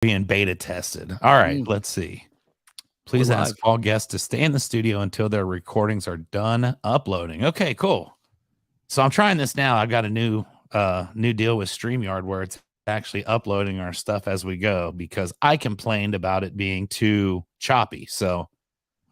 being beta tested. All right, Mm, let's see. we're Please ask live. all guests to stay in the studio until their recordings are done uploading. Okay, cool. So I'm trying this now. I've got a new deal with StreamYard where it's actually uploading our stuff as we go because I complained about it being too choppy. So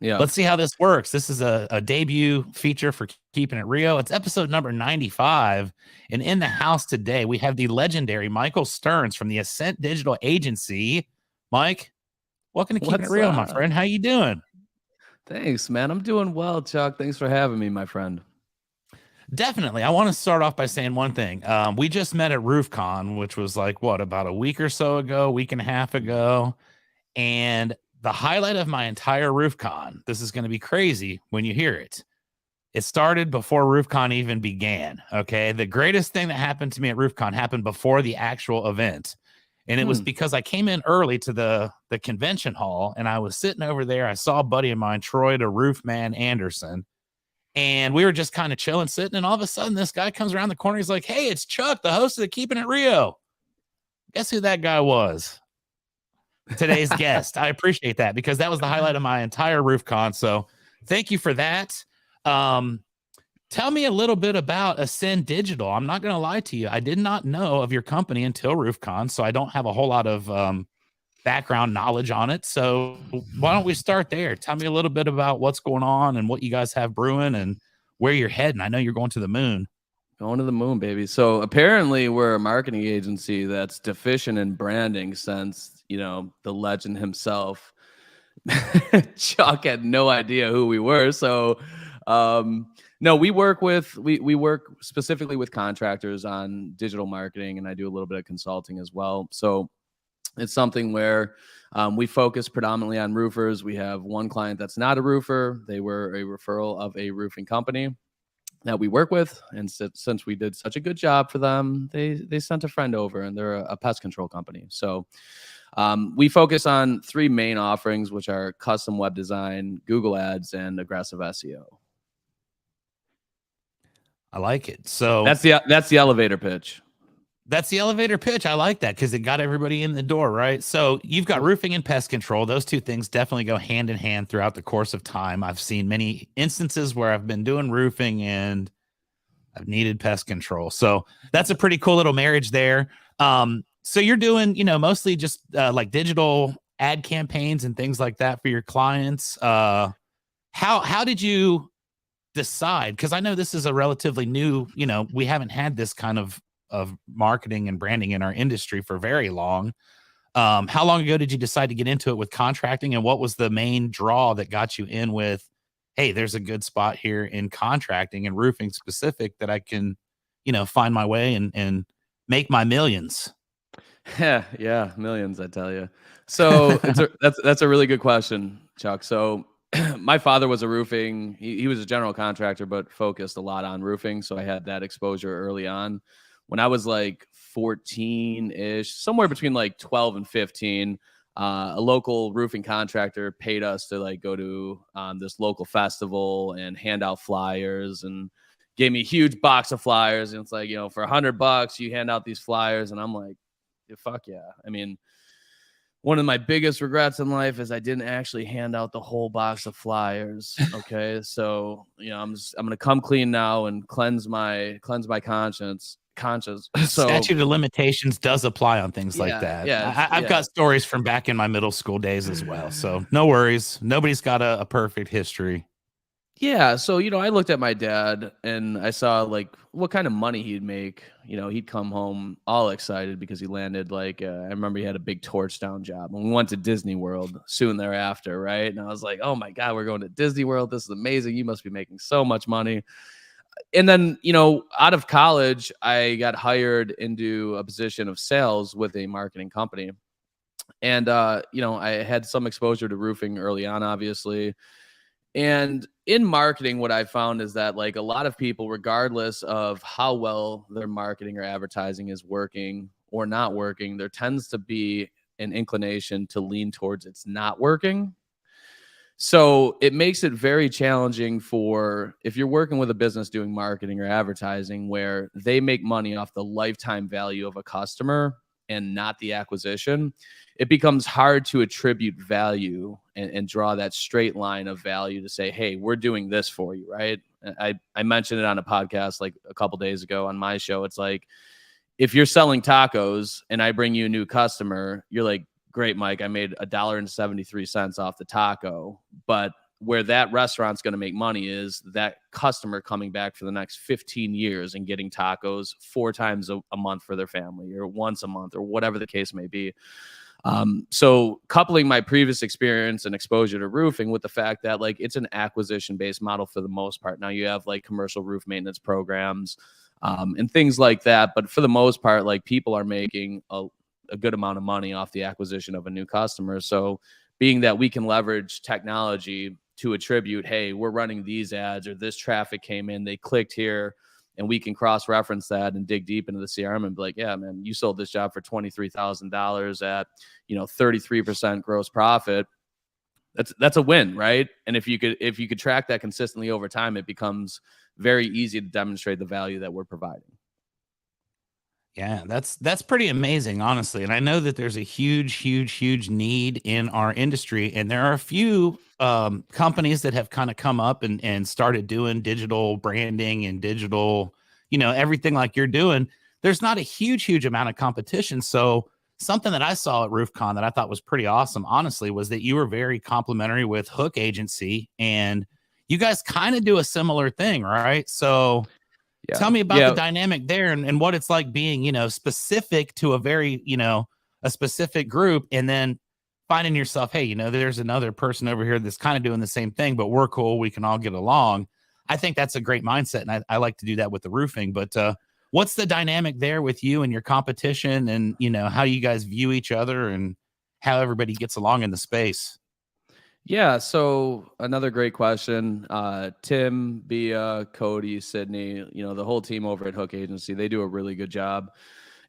Yeah. let's see how this works. This is a debut feature for Keeping It Real. It's episode number 95. And in the house today, we have the legendary Michael Stearns from the Ascent Digital Agency. Mike, welcome to Keeping It What's Real, my up? friend. How you doing? Thanks, man. I'm doing well, Chuck. Thanks for having me, my friend. Definitely. I want to start off by saying one thing. We just met at RoofCon, which was like, what, about a week or so ago, week and a half ago. And the highlight of my entire RoofCon, this is going to be crazy when you hear it. It started before RoofCon even began. Okay. The greatest thing that happened to me at RoofCon happened before the actual event. And it was because I came in early to the convention hall and I was sitting over there. I saw a buddy of mine, Troy the Roofman Anderson, and we were just kind of chilling, sitting. And all of a sudden, this guy comes around the corner. He's like, "Hey, it's Chuck, the host of the Keeping It Rio." Guess who that guy was? Today's guest. I appreciate that because that was the highlight of my entire RoofCon. So thank you for that. Um, Tell me a little bit about Ascend Digital. I'm not going to lie to you. I did not know of your company until RoofCon, so I don't have a whole lot of background knowledge on it. So why don't we start there? Tell me a little bit about what's going on and what you guys have brewing and where you're heading. I know you're going to the moon. Going to the moon, baby. So apparently we're a marketing agency that's deficient in branding since, the legend himself. Chuck had no idea who we were. So no, we work specifically with contractors on digital marketing, and I do a little bit of consulting as well. So it's something where we focus predominantly on roofers. We have one client that's not a roofer. They were a referral of a roofing company that we work with, and since we did such a good job for them, they sent a friend over, and they're a pest control company. So we focus on three main offerings, which are custom web design, Google Ads, and aggressive SEO. I like it. So that's the elevator pitch. That's the elevator pitch. I like that because it got everybody in the door, right? So you've got roofing and pest control. Those two things definitely go hand in hand throughout the course of time. I've seen many instances where I've been doing roofing and I've needed pest control. So that's a pretty cool little marriage there. So you're doing, mostly just like digital ad campaigns and things like that for your clients. How did you decide? Because I know this is a relatively new, we haven't had this kind of marketing and branding in our industry for very long. How long ago did you decide to get into it with contracting, and what was the main draw that got you in with, hey, there's a good spot here in contracting and roofing specific that I can, find my way and make my millions? Yeah, millions, I tell you. So that's a really good question, Chuck. So my father was a roofing. He was a general contractor, but focused a lot on roofing. So I had that exposure early on. When I was like 14-ish, somewhere between like 12 and 15, a local roofing contractor paid us to like go to this local festival and hand out flyers, and gave me a huge box of flyers. And it's like, for $100, you hand out these flyers. And I'm like, fuck yeah. I mean, one of my biggest regrets in life is I didn't actually hand out the whole box of flyers. Okay. So, I'm going to come clean now and cleanse my conscience. So Statute of limitations does apply on things like that. I've got stories from back in my middle school days as well. So no worries. Nobody's got a perfect history. Yeah. So, I looked at my dad and I saw like what kind of money he'd make. He'd come home all excited because he landed I remember he had a big torch down job, and we went to Disney World soon thereafter. Right. And I was like, oh my God, we're going to Disney World. This is amazing. You must be making so much money. And then, out of college, I got hired into a position of sales with a marketing company. And, I had some exposure to roofing early on, obviously. And in marketing, what I found is that like a lot of people, regardless of how well their marketing or advertising is working or not working, there tends to be an inclination to lean towards it's not working. So it makes it very challenging for if you're working with a business doing marketing or advertising where they make money off the lifetime value of a customer. and not the acquisition, it becomes hard to attribute value and draw that straight line of value to say, hey, we're doing this for you, right? I mentioned it on a podcast like a couple days ago on my show. It's like, if you're selling tacos and I bring you a new customer, you're like, great, Mike, I made $1.73 off the taco. But where that restaurant's going to make money is that customer coming back for the next 15 years and getting tacos 4 times a month for their family, or once a month, or whatever the case may be. So coupling my previous experience and exposure to roofing with the fact that like it's an acquisition based model for the most part. Now you have like commercial roof maintenance programs and things like that. But for the most part, like people are making a good amount of money off the acquisition of a new customer. So being that we can leverage technology to attribute, hey, we're running these ads, or this traffic came in, they clicked here, and we can cross-reference that and dig deep into the CRM and be like, yeah, man, you sold this job for $23,000 at, 33% gross profit. That's a win, right? And if you could track that consistently over time, it becomes very easy to demonstrate the value that we're providing. Yeah, that's pretty amazing, honestly. And I know that there's a huge need in our industry, and there are a few companies that have kind of come up and started doing digital branding and digital, everything like you're doing. There's not a huge amount of competition. So something that I saw at RoofCon that I thought was pretty awesome, honestly, was that you were very complimentary with Hook Agency, and you guys kind of do a similar thing, right? So Yeah. tell me about the dynamic there and what it's like being, specific to a very, a specific group, and then finding yourself, hey, there's another person over here that's kind of doing the same thing, but we're cool. We can all get along. I think that's a great mindset. And I like to do that with the roofing, but what's the dynamic there with you and your competition, and, how you guys view each other and how everybody gets along in the space? Yeah, so another great question. Tim, Bia, Cody, Sydney, the whole team over at Hook Agency, they do a really good job.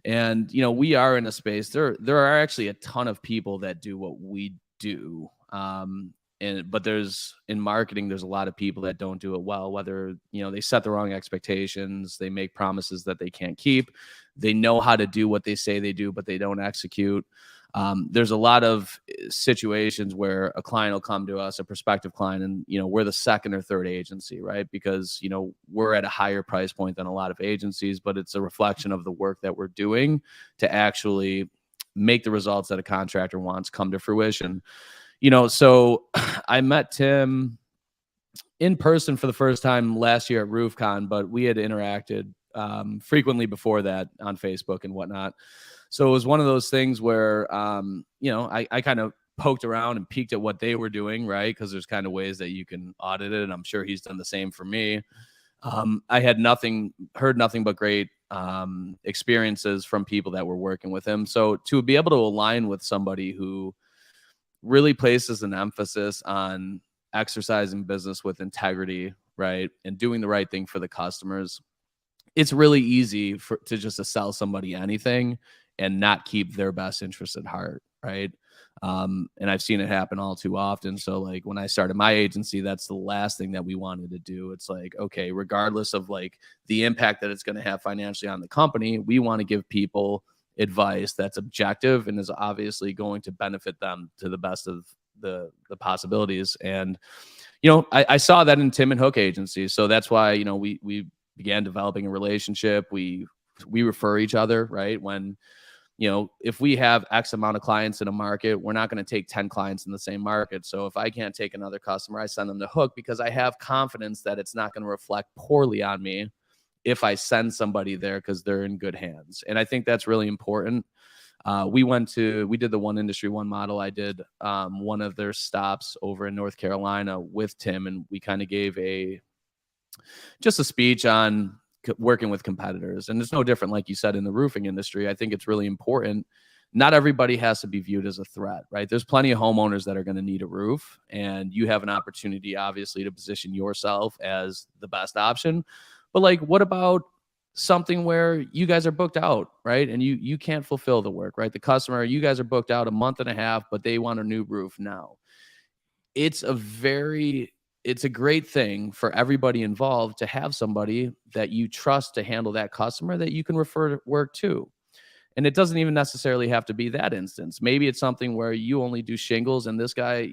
And, we are in a space, there are actually a ton of people that do what we do. But in marketing, there's a lot of people that don't do it well, whether, they set the wrong expectations, they make promises that they can't keep, they know how to do what they say they do, but they don't execute. There's a lot of situations where a client will come to us, a prospective client, and, we're the second or third agency, right? Because, we're at a higher price point than a lot of agencies, but it's a reflection of the work that we're doing to actually make the results that a contractor wants come to fruition. So I met Tim in person for the first time last year at RoofCon, but we had interacted frequently before that on Facebook and whatnot. So it was one of those things where, I kind of poked around and peeked at what they were doing, right? Because there's kind of ways that you can audit it, and I'm sure he's done the same for me. I had heard nothing but great experiences from people that were working with him. So to be able to align with somebody who really places an emphasis on exercising business with integrity, right, and doing the right thing for the customers, it's really easy to just sell somebody anything and not keep their best interest at heart, right? And I've seen it happen all too often. So like when I started my agency, that's the last thing that we wanted to do. It's like, okay, regardless of like the impact that it's going to have financially on the company, we want to give people advice that's objective and is obviously going to benefit them to the best of the possibilities. And, I saw that in Tim and Hook Agency. So that's why, we began developing a relationship. We refer each other, right? When, if we have X amount of clients in a market, we're not going to take 10 clients in the same market. So if I can't take another customer, I send them to Hook because I have confidence that it's not going to reflect poorly on me if I send somebody there because they're in good hands. And I think that's really important. We did the One Industry, One Model. I did one of their stops over in North Carolina with Tim, and we kind of gave just a speech on working with competitors. And it's no different, like you said, in the roofing industry. I think it's really important. Not everybody has to be viewed as a threat, right? There's plenty of homeowners that are going to need a roof, and you have an opportunity, obviously, to position yourself as the best option. But like, what about something where you guys are booked out, right? And you can't fulfill the work, right? The customer, you guys are booked out a month and a half, but they want a new roof now. It's a great thing for everybody involved to have somebody that you trust to handle that customer that you can refer work to. And it doesn't even necessarily have to be that instance. Maybe it's something where you only do shingles, and this guy,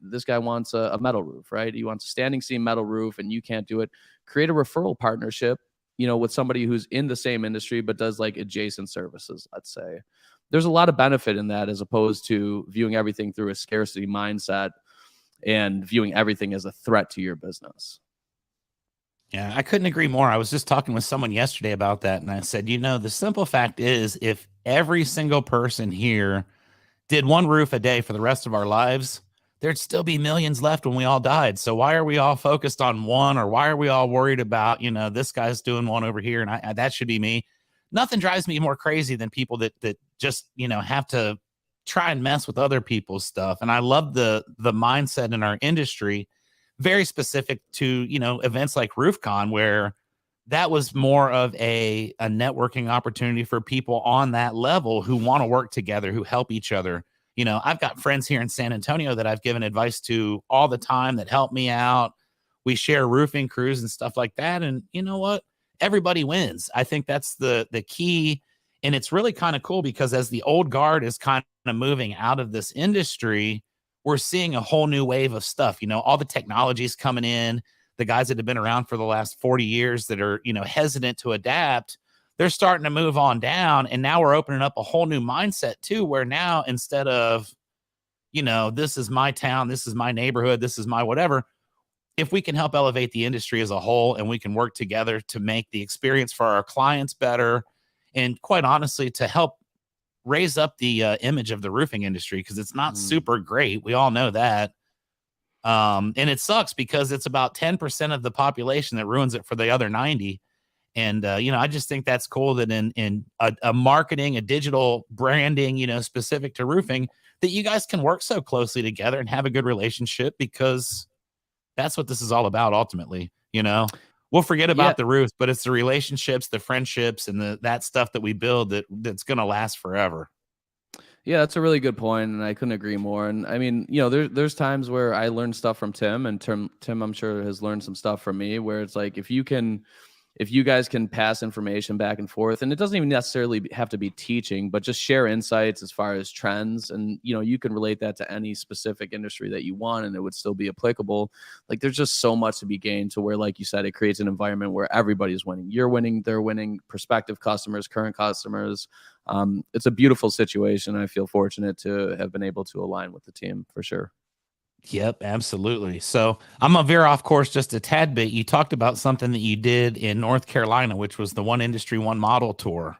this guy wants a metal roof, right? He wants a standing seam metal roof, and you can't do it. Create a referral partnership, with somebody who's in the same industry but does like adjacent services, let's say. There's a lot of benefit in that, as opposed to viewing everything through a scarcity mindset and viewing everything as a threat to your business. Yeah, I couldn't agree more. I was just talking with someone yesterday about that, and I said, the simple fact is, if every single person here did one roof a day for the rest of our lives, there'd still be millions left when we all died. So why are we all focused on one, or why are we all worried about, this guy's doing one over here and that should be me? Nothing drives me more crazy than people that just, have to try and mess with other people's stuff. And I love the mindset in our industry, very specific to, events like RoofCon, where that was more of a networking opportunity for people on that level who want to work together, who help each other. I've got friends here in San Antonio that I've given advice to all the time that help me out. We share roofing crews and stuff like that. And you know what? Everybody wins. I think that's the key. And it's really kind of cool because as the old guard is kind of moving out of this industry, we're seeing a whole new wave of stuff. All the technologies coming in, the guys that have been around for the last 40 years that are, hesitant to adapt, they're starting to move on down. And now we're opening up a whole new mindset too, where now instead of, this is my town, this is my neighborhood, this is my whatever, if we can help elevate the industry as a whole and we can work together to make the experience for our clients better, and quite honestly, to help raise up the image of the roofing industry, because it's not super great. We all know that. And it sucks because it's about 10% of the population that ruins it for the other 90. And, I just think that's cool that in a marketing, a digital branding, specific to roofing, that you guys can work so closely together and have a good relationship, because that's what this is all about. Ultimately, we'll forget about the roofs, but it's the relationships, the friendships, and that stuff that we build that's going to last forever. Yeah, that's a really good point, and I couldn't agree more. And I mean, there's times where I learned stuff from Tim, and Tim, I'm sure, has learned some stuff from me, where it's like, if you guys can pass information back and forth, and it doesn't even necessarily have to be teaching, but just share insights as far as trends, and you can relate that to any specific industry that you want, and it would still be applicable. Like, there's just so much to be gained, to where, like you said, it creates an environment where everybody's winning. You're winning, they're winning, prospective customers, current customers. It's a beautiful situation. I feel fortunate to have been able to align with the team, for sure. Yep, absolutely. So I'm gonna veer off course just a tad bit. You talked about something that you did in North Carolina, which was the One Industry, One Model tour.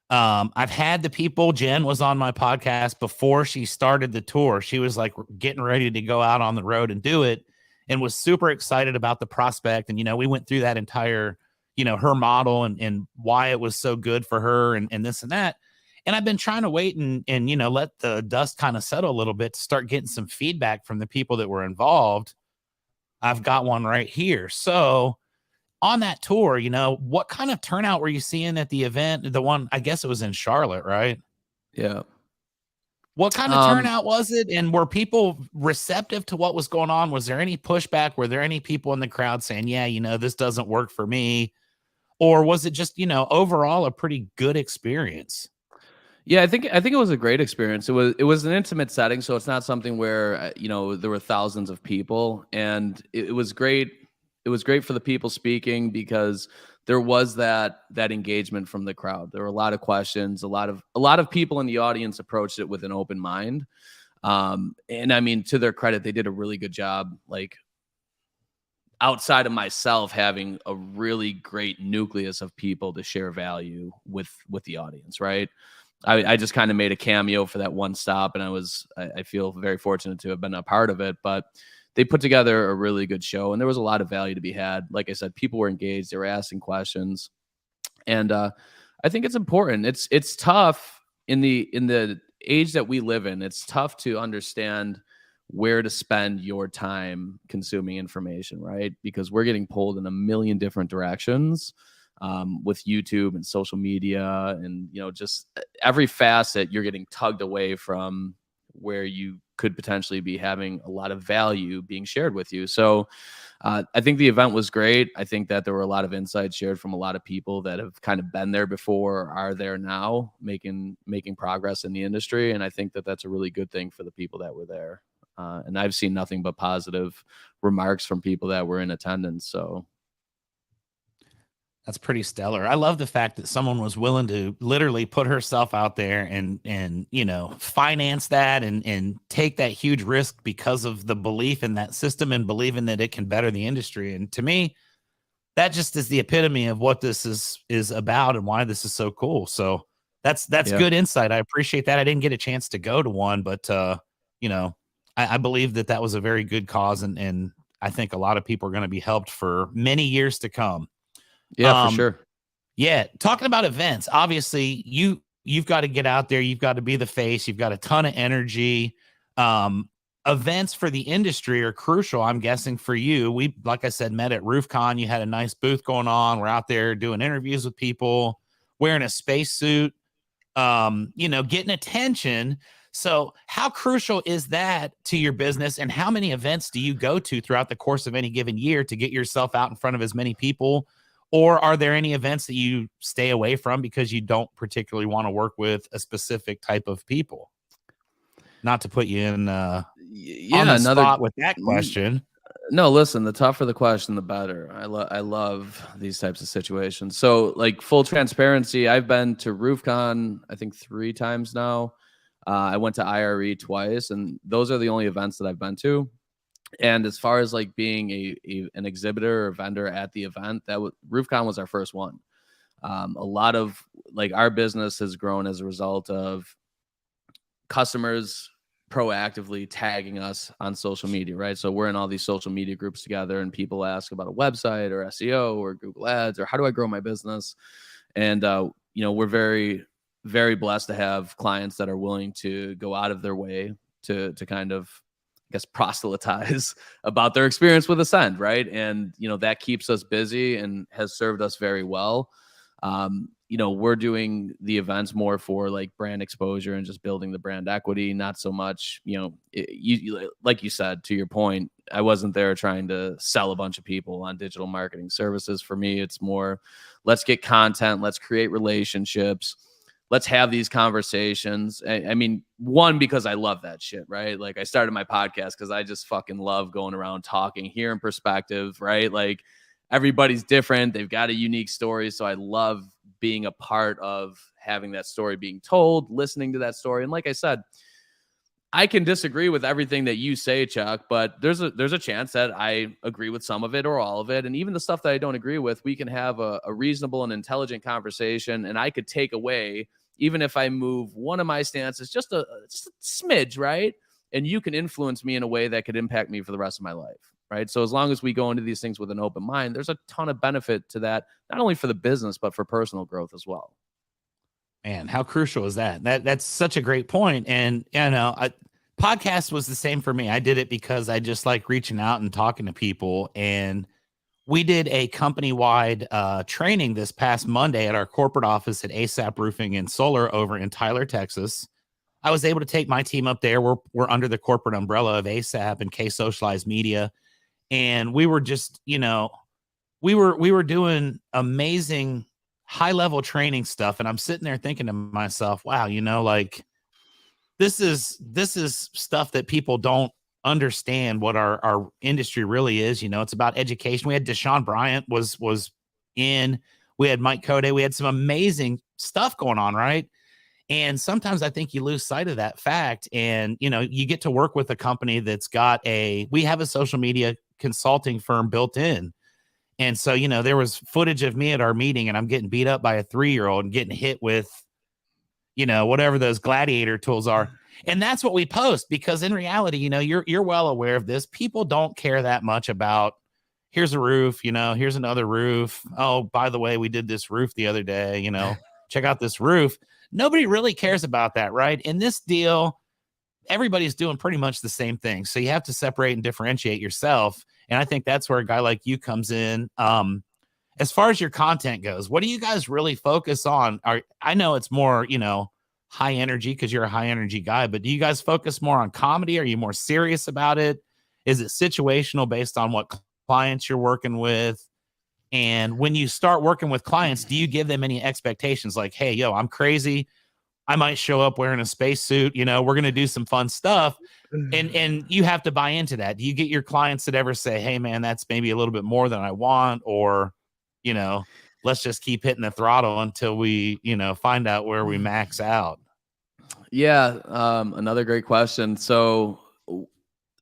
I've had the people, Jen was on my podcast before she started the tour. She was like getting ready to go out on the road and do it, and was super excited about the prospect. And, we went through that entire, her model and why it was so good for her and this and that. And I've been trying to wait and let the dust kind of settle a little bit to start getting some feedback from the people that were involved. I've got one right here. So on that tour, what kind of turnout were you seeing at the event? The one, I guess it was in Charlotte, right? Yeah. What kind of turnout was it? And were people receptive to what was going on? Was there any pushback? Were there any people in the crowd saying, yeah, this doesn't work for me? Or was it just, overall a pretty good experience? Yeah, I think it was a great experience. It was an intimate setting, so it's not something where there were thousands of people, and it was great. It was great for the people speaking, because there was that engagement from the crowd. There were a lot of questions. A lot of people in the audience approached it with an open mind. And I mean, to their credit, they did a really good job. Like, outside of myself, having a really great nucleus of people to share value with the audience, right? I just kind of made a cameo for that one stop, and I feel very fortunate to have been a part of it. But they put together a really good show, and there was a lot of value to be had. Like I said, people were engaged, they were asking questions, and I think it's important. It's tough in the age that we live in. It's tough to understand where to spend your time consuming information, right? Because we're getting pulled in a million different directions. With YouTube and social media, and just every facet, you're getting tugged away from where you could potentially be having a lot of value being shared with you. So I think the event was great. I think that there were a lot of insights shared from a lot of people that have kind of been there before, are there now, making progress in the industry. And I think that that's a really good thing for the people that were there. And I've seen nothing but positive remarks from people that were in attendance. So that's pretty stellar. I love the fact that someone was willing to literally put herself out there and finance that and take that huge risk because of the belief in that system and believing that it can better the industry. And to me, that just is the epitome of what this is about and why this is so cool. So that's good insight. I appreciate that. I didn't get a chance to go to one, but I believe that was a very good cause, and I think a lot of people are going to be helped for many years to come. Yeah, for sure. Yeah, talking about events, obviously you've got to get out there, you've got to be the face, you've got a ton of energy. Events for the industry are crucial, I'm guessing, for you. We, like I said, met at RoofCon. You had a nice booth going on. We're out there doing interviews with people, wearing a spacesuit, getting attention. So how crucial is that to your business, and how many events do you go to throughout the course of any given year to get yourself out in front of as many people? Or are there any events that you stay away from because you don't particularly want to work with a specific type of people? Not to put you in on the spot with that question. No, listen, the tougher the question, the better. I love these types of situations. So, like, full transparency, I've been to RoofCon, I think 3 times now. I went to IRE twice, and those are the only events that I've been to. And as far as like being an exhibitor or vendor at the event, RoofCon was our first one. A lot of like our business has grown as a result of customers proactively tagging us on social media, right? So we're in all these social media groups together, and people ask about a website or SEO or Google Ads or how do I grow my business? And we're very, very blessed to have clients that are willing to go out of their way to kind of, I guess, proselytize about their experience with Ascend, right? And, that keeps us busy and has served us very well. We're doing the events more for like brand exposure and just building the brand equity, not so much, like you said, to your point, I wasn't there trying to sell a bunch of people on digital marketing services. For me, it's more, let's get content, let's create relationships. Let's have these conversations. I mean, one, because I love that shit, right? Like I started my podcast because I just fucking love going around talking, hearing perspective, right? Like everybody's different. They've got a unique story. So I love being a part of having that story being told, listening to that story. And like I said, I can disagree with everything that you say, Chuck, but there's a chance that I agree with some of it or all of it. And even the stuff that I don't agree with, we can have a reasonable and intelligent conversation. And I could take away, even if I move one of my stances, just a smidge, right? And you can influence me in a way that could impact me for the rest of my life, right? So as long as we go into these things with an open mind, there's a ton of benefit to that, not only for the business, but for personal growth as well. Man, how crucial is that? That's such a great point. And podcast was the same for me. I did it because I just like reaching out and talking to people. And we did a company-wide training this past Monday at our corporate office at ASAP Roofing and Solar over in Tyler, Texas. I was able to take my team up there. We're under the corporate umbrella of ASAP and K Socialized Media. And we were just, we were doing amazing high-level training stuff. And I'm sitting there thinking to myself, wow, like this is stuff that people don't understand what our industry really is. It's about education. We had Deshaun Bryant was in, we had Mike Code. We had some amazing stuff going on, right? And sometimes I think you lose sight of that fact. And, you get to work with a company that's got we have a social media consulting firm built in. And so, there was footage of me at our meeting and I'm getting beat up by a 3-year-old and getting hit with, whatever those gladiator tools are. And that's what we post, because in reality, you're well aware of this. People don't care that much about, here's a roof, here's another roof. Oh, by the way, we did this roof the other day, check out this roof. Nobody really cares about that, right? In this deal, everybody's doing pretty much the same thing. So you have to separate and differentiate yourself. And I think that's where a guy like you comes in. As far as your content goes, what do you guys really focus on? I know it's more, high energy because you're a high energy guy, but do you guys focus more on comedy? Are you more serious about it? Is it situational based on what clients you're working with? And when you start working with clients, do you give them any expectations like, hey, yo, I'm crazy. I might show up wearing a spacesuit. You know, we're going to do some fun stuff. And you have to buy into that. Do you get your clients that ever say, hey, man, that's maybe a little bit more than I want? Or, you know, let's just keep hitting the throttle until we, you know, find out where we max out? Yeah, another great question. So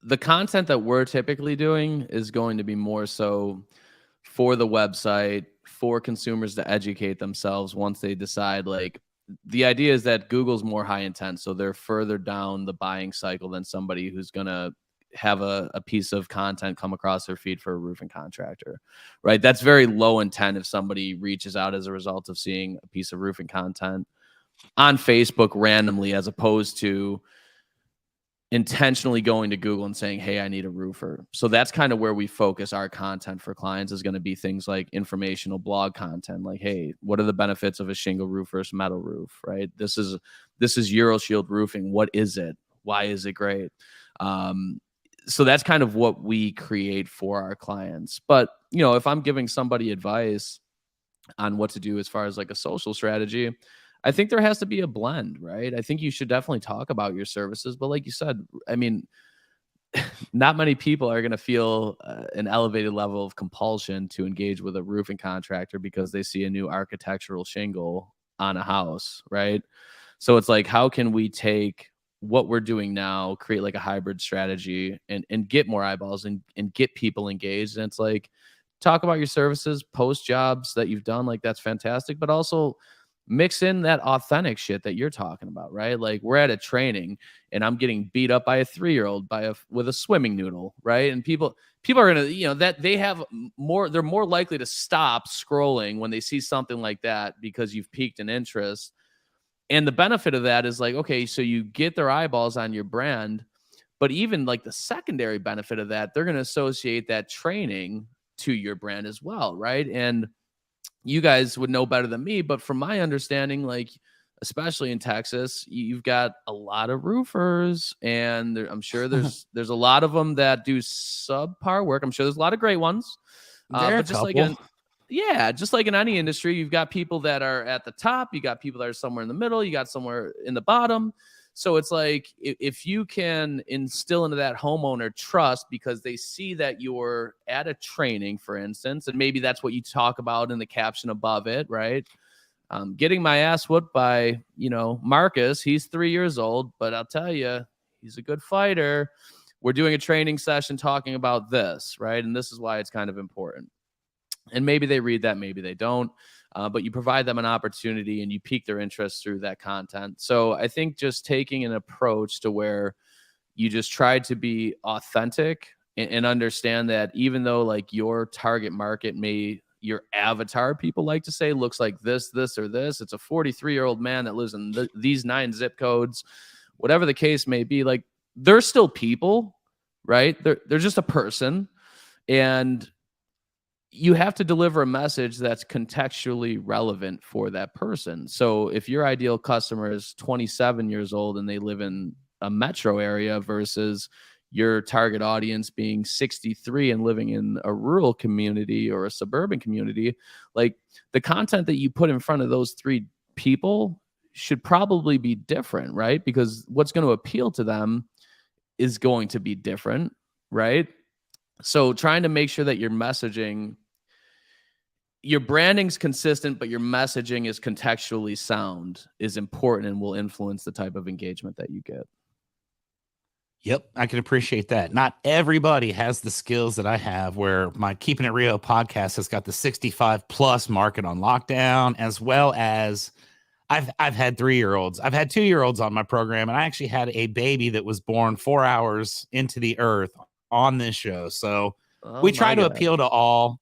the content that we're typically doing is going to be more so for the website, for consumers to educate themselves once they decide. Like, the idea is that Google's more high intent, so they're further down the buying cycle than somebody who's going to have a piece of content come across their feed for a roofing contractor, right? That's very low intent if somebody reaches out as a result of seeing a piece of roofing content on Facebook randomly, as opposed to intentionally going to Google and saying, hey, I need a roofer. So that's kind of where we focus our content for clients, is going to be things like informational blog content, like, hey, what are the benefits of a shingle roof versus metal roof, right? This is EuroShield roofing. What is it? Why is it great? So that's kind of what we create for our clients. But, you know, if I'm giving somebody advice on what to do as far as like a social strategy, I think there has to be a blend, right? I think you should definitely talk about your services, but like you said, I mean, not many people are going to feel an elevated level of compulsion to engage with a roofing contractor because they see a new architectural shingle on a house, right? So it's like, how can we take what we're doing now, create like a hybrid strategy, and get more eyeballs and get people engaged? And it's like, talk about your services, post jobs that you've done, like that's fantastic, but also mix in that authentic shit that you're talking about, right? Like, we're at a training and I'm getting beat up by a 3-year-old with a swimming noodle, right? And people are gonna, you know, that they have more, they're more likely to stop scrolling when they see something like that because you've piqued an interest. And the benefit of that is like, okay, so you get their eyeballs on your brand, but even like the secondary benefit of that, they're gonna associate that training to your brand as well, right? And you guys would know better than me, but from my understanding, like, especially in Texas, you've got a lot of roofers, and I'm sure there's a lot of them that do subpar work. I'm sure there's a lot of great ones, There are a but just like couple. just like in any industry, you've got people that are at the top, you got people that are somewhere in the middle, you got somewhere in the bottom. So it's like, if you can instill into that homeowner trust because they see that you're at a training, for instance, and maybe that's what you talk about in the caption above it, right? Getting my ass whooped by, you know, Marcus. He's 3 years old, but I'll tell you, he's a good fighter. We're doing a training session talking about this, right? And this is why it's kind of important. And maybe they read that, maybe they don't. But you provide them an opportunity and you pique their interest through that content. So I think just taking an approach to where you just try to be authentic and understand that even though like your target market your avatar, people like to say, looks like this, or this, it's a 43-year-old man that lives in these 9 zip codes, whatever the case may be, like, they're still people, right? They're just a person. And you have to deliver a message that's contextually relevant for that person. So if your ideal customer is 27 years old and they live in a metro area versus your target audience being 63 and living in a rural community or a suburban community, like, the content that you put in front of those 3 people should probably be different, right? Because what's going to appeal to them is going to be different, right? So trying to make sure that your branding's consistent, but your messaging is contextually sound is important and will influence the type of engagement that you get. Yep, I can appreciate that. Not everybody has the skills that I have, where my Keeping It Real podcast has got the 65 plus market on lockdown, as well as I've had 3-year-olds. I've had 2-year-olds on my program, and I actually had a baby that was born 4 hours into the earth on this show. So Oh we try my to God. appeal to all.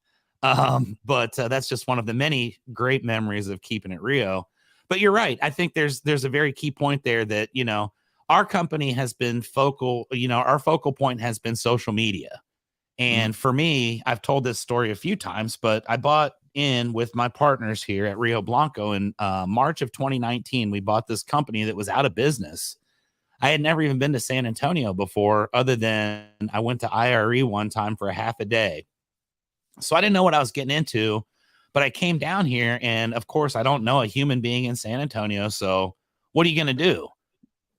But that's just one of the many great memories of Keeping It Real. But you're right. I think there's a very key point there that, you know, our company has been focal, you know, our focal point has been social media. And for me, I've told this story a few times, but I bought in with my partners here at Rio Blanco in March of 2019. We bought this company that was out of business. I had never even been to San Antonio before, other than I went to IRE one time for a half a day. So I didn't know what I was getting into, but I came down here, and of course, I don't know a human being in San Antonio. So what are you going to do?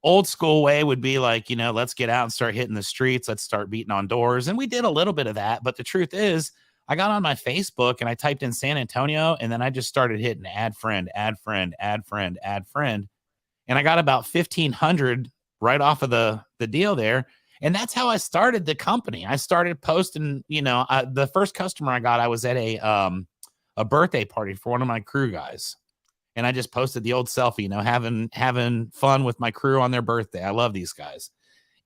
Old school way would be like, let's get out and start hitting the streets. Let's start beating on doors. And we did a little bit of that. But the truth is, I got on my Facebook and I typed in San Antonio, and then I just started hitting add friend, add friend, add friend, add friend. And I got about 1,500 right off of the deal there. And that's how I started the company. I started posting, the first customer I got, I was at a birthday party for one of my crew guys. And I just posted the old selfie, having fun with my crew on their birthday. I love these guys.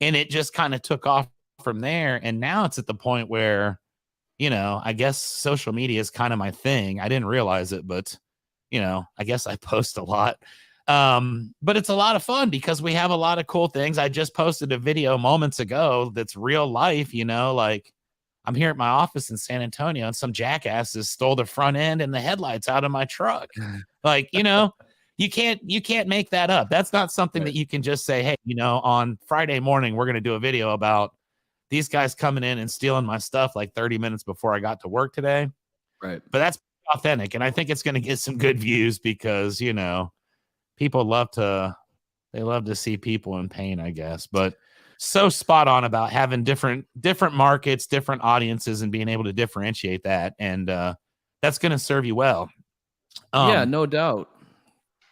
And it just kind of took off from there. And now it's at the point where, I guess social media is kind of my thing. I didn't realize it, but, I guess I post a lot. But it's a lot of fun because we have a lot of cool things. I just posted a video moments ago that's real life, like I'm here at my office in San Antonio and some jackasses stole the front end and the headlights out of my truck. Like, you can't make that up. That's not something that you can just say, hey, on Friday morning, we're going to do a video about these guys coming in and stealing my stuff like 30 minutes before I got to work today. Right. But that's authentic. And I think it's going to get some good views because, people love to see people in pain, I guess. But so spot on about having different markets, different audiences, and being able to differentiate that. And that's going to serve you well. Yeah, no doubt.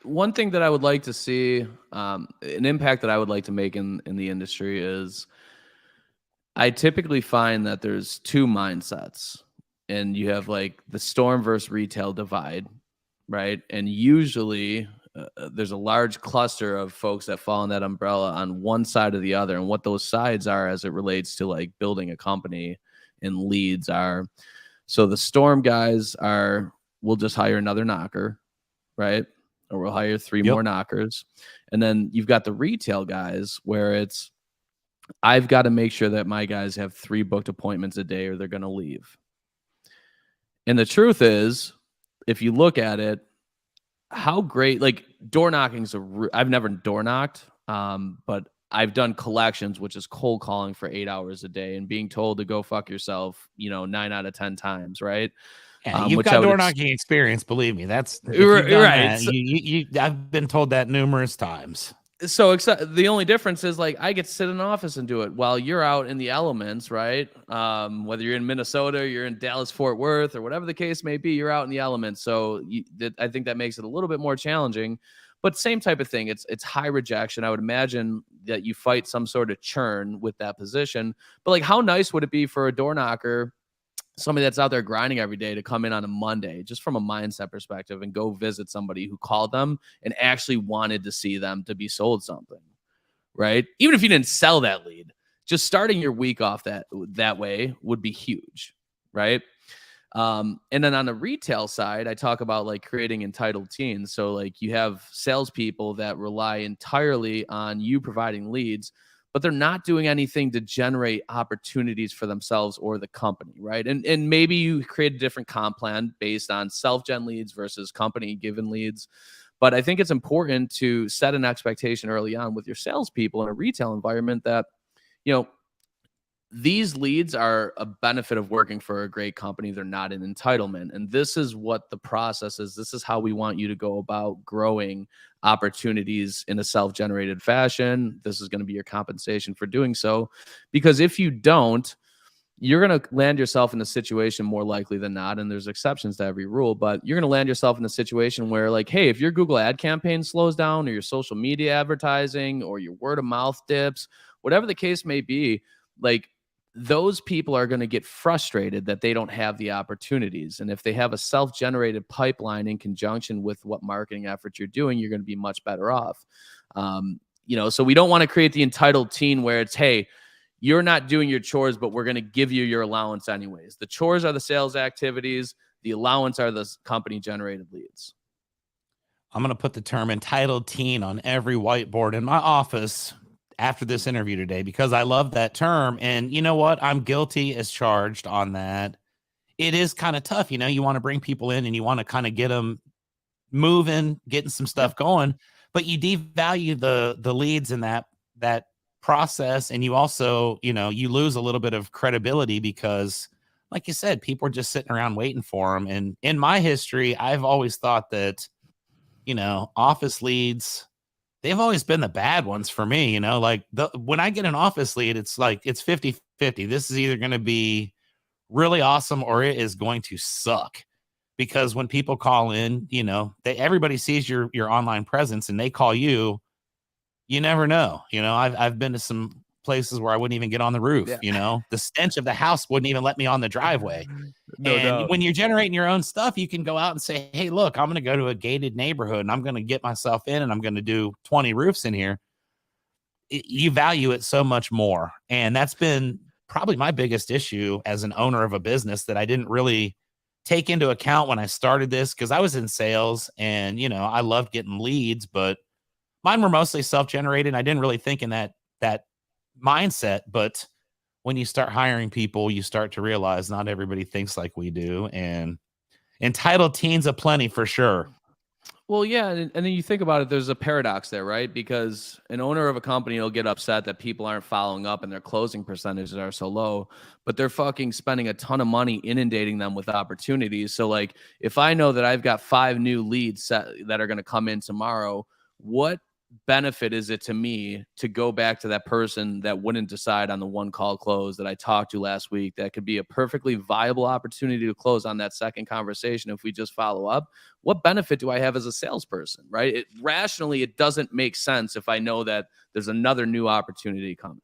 One thing that I would like to see, an impact that I would like to make in the industry is I typically find that there's two mindsets, and you have like the storm versus retail divide, right? And usually there's a large cluster of folks that fall in that umbrella on one side or the other. And what those sides are as it relates to like building a company and leads are. So the storm guys are, we'll just hire another knocker, right? Or we'll hire three more knockers. And then you've got the retail guys where it's, I've got to make sure that my guys have 3 booked appointments a day or they're going to leave. And the truth is, if you look at it, how great, like door knocking's I've never door knocked, but I've done collections, which is cold calling for 8 hours a day and being told to go fuck yourself, 9 out of 10 times, right? Yeah, you've got door knocking experience, believe me. That's right. That, you I've been told that numerous times. So except the only difference is like I get to sit in an office and do it while you're out in the elements, right? Whether you're in Minnesota, or you're in Dallas, Fort Worth, or whatever the case may be, you're out in the elements. So I think that makes it a little bit more challenging. But same type of thing. It's high rejection. I would imagine that you fight some sort of churn with that position. But like, how nice would it be for a door knocker, somebody that's out there grinding every day, to come in on a Monday, just from a mindset perspective, and go visit somebody who called them and actually wanted to see them to be sold something, right? Even if you didn't sell that lead, just starting your week off that way would be huge, right? And then on the retail side, I talk about like creating entitled teams. So like you have salespeople that rely entirely on you providing leads, but they're not doing anything to generate opportunities for themselves or the company, right? And maybe you create a different comp plan based on self-gen leads versus company-given leads. But I think it's important to set an expectation early on with your salespeople in a retail environment that, these leads are a benefit of working for a great company. They're not an entitlement. And this is what the process is. This is how we want you to go about growing opportunities in a self-generated fashion. This is going to be your compensation for doing so. Because if you don't, you're going to land yourself in a situation more likely than not. And there's exceptions to every rule, but you're going to land yourself in a situation where like, hey, if your Google ad campaign slows down or your social media advertising or your word of mouth dips, whatever the case may be, like, those people are going to get frustrated that they don't have the opportunities. And if they have a self-generated pipeline in conjunction with what marketing efforts you're doing, you're going to be much better off. So we don't want to create the entitled teen where it's, hey, you're not doing your chores, but we're going to give you your allowance anyways. The chores are the sales activities. The allowance are the company generated leads. I'm going to put the term entitled teen on every whiteboard in my office after this interview today, because I love that term. And you know what? I'm guilty as charged on that. it is kind of tough. You want to bring people in and you want to kind of get them moving, getting some Yeah. stuff going, but you devalue the leads in that process. And you also, you lose a little bit of credibility because, like you said, people are just sitting around waiting for them. And in my history, I've always thought that, office leads, they've always been the bad ones for me. Like when I get an office lead, it's like it's 50-50. This is either going to be really awesome or it is going to suck. Because when people call in, everybody sees your online presence and they call you, you never know. I've been to some places where I wouldn't even get on the roof. Yeah. The stench of the house wouldn't even let me on the driveway. No And doubt. when you're generating your own stuff, you can go out and say, hey, look, I'm going to go to a gated neighborhood and I'm going to get myself in and I'm going to do 20 roofs in here. You value it so much more. And that's been probably my biggest issue as an owner of a business that I didn't really take into account when I started this, because I was in sales and, I loved getting leads, but mine were mostly self-generated. I didn't really think in that mindset. But when you start hiring people, you start to realize not everybody thinks like we do. And entitled teens aplenty for sure. Well, yeah, and then you think about it, there's a paradox there, right? Because an owner of a company will get upset that people aren't following up and their closing percentages are so low, but they're fucking spending a ton of money inundating them with opportunities. So, like, if I know that I've got 5 new leads that are going to come in tomorrow, what benefit is it to me to go back to that person that wouldn't decide on the one call close that I talked to last week? That could be a perfectly viable opportunity to close on that second conversation if we just follow up. What benefit do I have as a salesperson, right? Rationally, it doesn't make sense if I know that there's another new opportunity coming.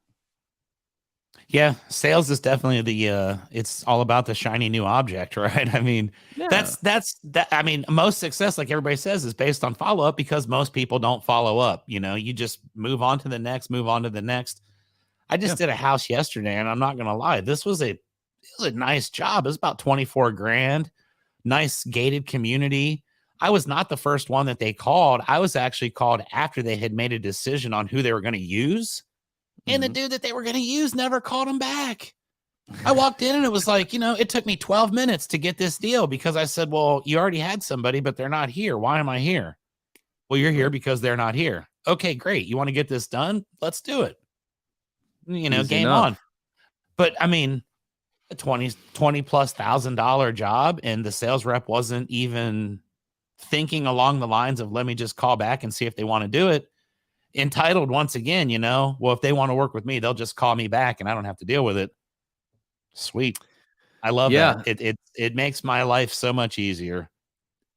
Yeah, sales is definitely it's all about the shiny new object, right? I mean, Yeah. that's I mean, most success, like everybody says, is based on follow-up because most people don't follow up. You just move on to the next, move on to the next. I just did a house yesterday, and I'm not gonna lie, this was a nice job. It was about 24 grand, nice gated community. I was not the first one that they called. I was actually called after they had made a decision on who they were going to use. And the dude that they were going to use never called him back. I walked in and it was like, it took me 12 minutes to get this deal because I said, well, you already had somebody, but they're not here. Why am I here? Well, you're here because they're not here. Okay, great. You want to get this done? Let's do it. Easy Game enough. on. But I mean, a $20,000+ job, and the sales rep wasn't even thinking along the lines of, let me just call back and see if they want to do it. Entitled once again, well, if they want to work with me, they'll just call me back and I don't have to deal with it. Sweet. I love that. It makes my life so much easier.